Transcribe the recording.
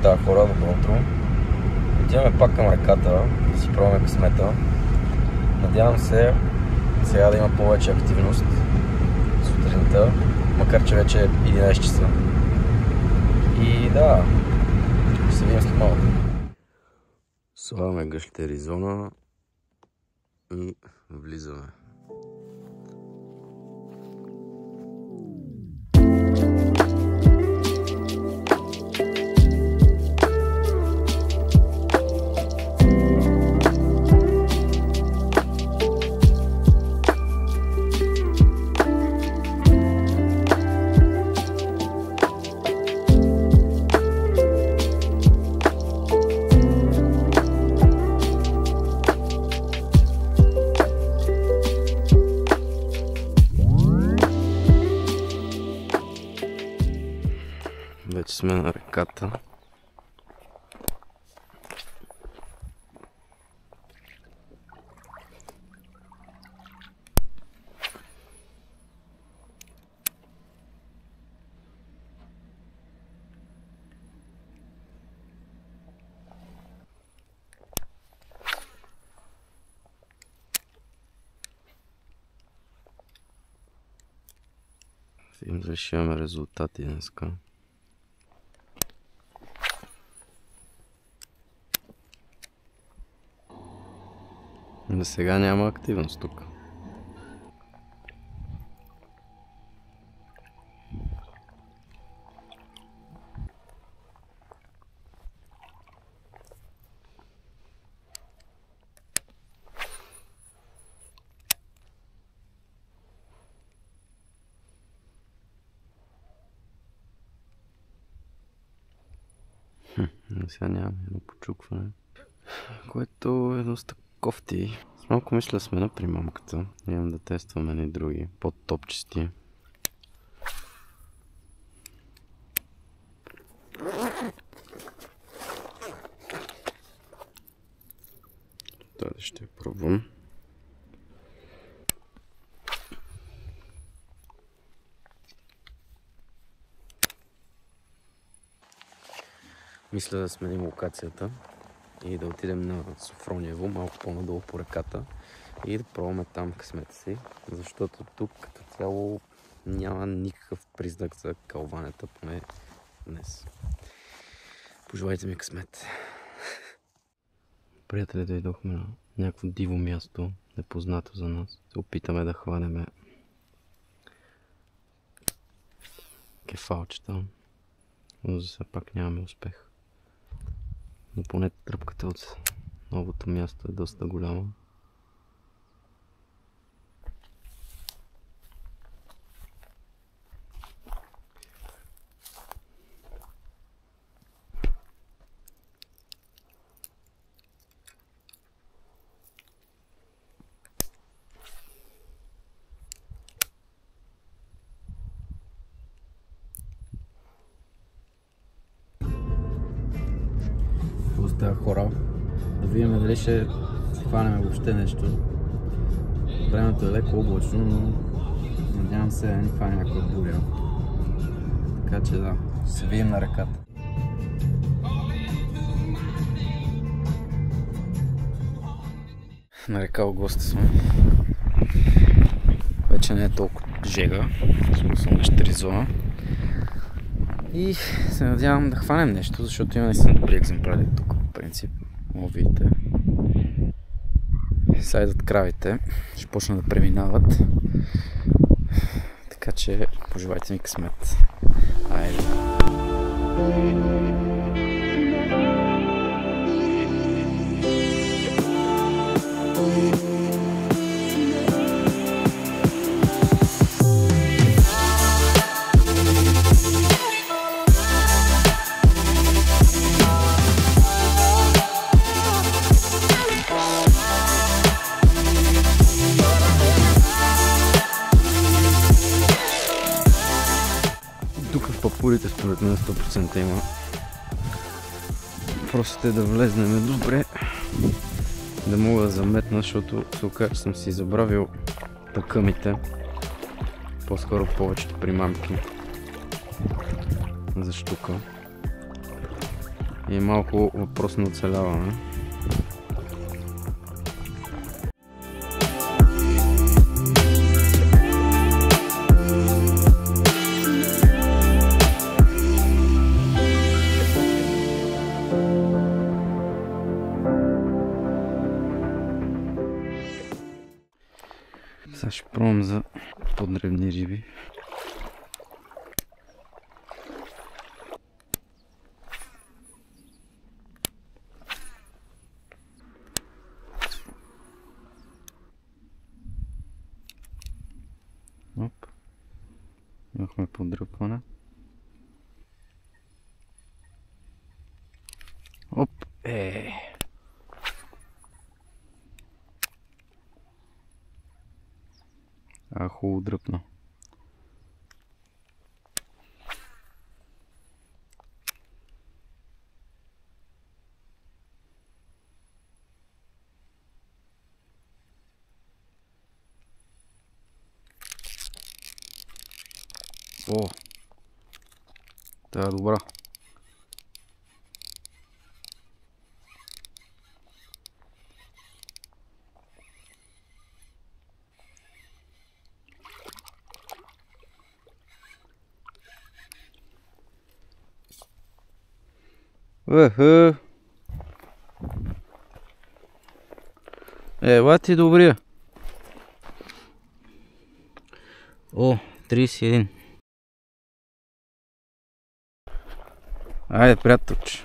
става, хора? Добро утро. Отиваме пак към реката, да си пробваме късмета. Надявам се сега да има повече активност сутринта, макар че вече е 11 часа. И да, ще се видим след малко. Слагаме гъщеризона и влизаме. Вече сме на реката. Видим дали ще имаме резултати днеска. За сега няма активност тук. Сега няма едно почукване, което е доста кофти. С малко мисля сме на примамката. Имам да тестваме и други по-топчести. Тази ще я пробвам. Мисля да сменим локацията и да отидем на Софрониево, малко по-надолу по реката и да пробваме там късмета си, защото тук като цяло няма никакъв признак за кълванета, поне днес. Пожелайте ми късмет! Приятели, дойдохме на някакво диво място, непознато за нас. Се опитаме да хванеме кефалчета, но за сега пак нямаме успех. Но поне тръпката от новото място е доста голяма. Остава хора. Да видим дали ще хванем въобще нещо. Времето е леко облачно, но надявам се да ни хване някаква буря. Така че да, ще се видим на реката. На река Огоста сме. Вече не е толкова жега, съм гъщеризона. И се надявам да хванем нещо, защото има наистина добри екземпляри тук, по принцип. Може видите. Сега идват кравите, ще почнат да преминават. Така че пожелайте ми късмет. Айде! Тук в папурите според мен 100% има. Просто е да влезнем добре, да мога да заметна, защото се оказа, че съм си забравил тъкъмите. По-скоро повечето примамки за щука. И е малко въпрос на оцеляване. Сега ще пробвам за по-древни риби. Оп. Имахме подръпване. Оп. Хубаво дръпна. О! Това е добра. Ела ти добрия. О, 31. Айде, приятелче.